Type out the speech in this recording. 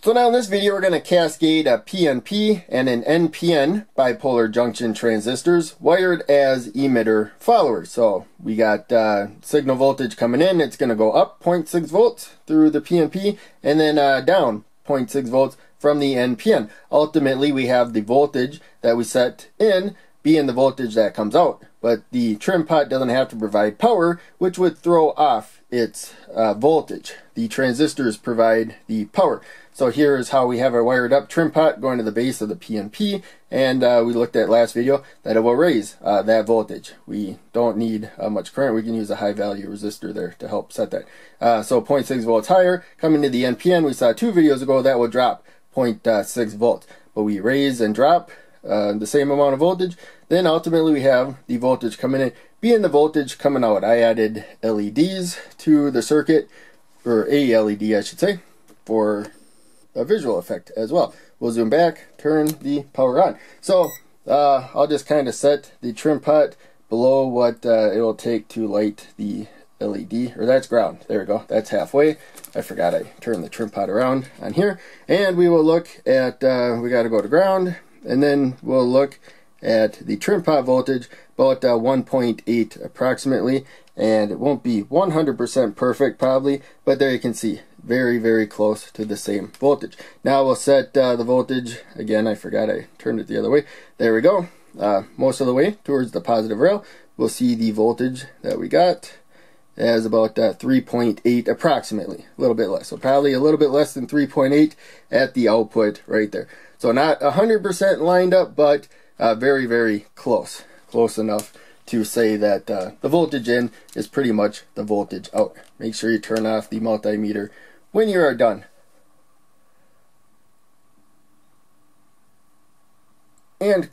So now in this video we're going to cascade a PNP and an NPN bipolar junction transistors wired as emitter followers. So we got signal voltage coming in. It's going to go up 0.6 volts through the PNP and then down 0.6 volts from the NPN. Ultimately we have the voltage that we set in being the voltage that comes out, but the trim pot doesn't have to provide power, which would throw off its voltage. The transistors provide the power. So here is how we have our wired up trim pot going to the base of the PNP, and we looked at last video that it will raise that voltage. We don't need much current. We can use a high value resistor there to help set that. So 0.6 volts higher coming to the NPN. We saw 2 videos ago that will drop 0.6 volts, but we raise and drop the same amount of voltage. Then ultimately we have the voltage coming in being the voltage coming out. I added LEDs to the circuit, or a LED I should say, for a visual effect as well. We'll zoom back, turn the power on. So I'll just kind of set the trim pot below what it will take to light the LED, or that's ground. There we go. That's halfway. I forgot I turned the trim pot around on here. And we will look at, we got to go to ground, and then we'll look at the trim pot voltage, about 1.8 approximately, and it won't be 100% perfect probably, but there you can see very, very close to the same voltage. Now we'll set the voltage, again I forgot I turned it the other way, there we go, most of the way towards the positive rail. We'll see the voltage that we got as about 3.8 approximately, a little bit less, so probably a little bit less than 3.8 at the output right there. So not 100% lined up, but very, very close enough to say that the voltage in is pretty much the voltage out. Make sure you turn off the multimeter when you are done. And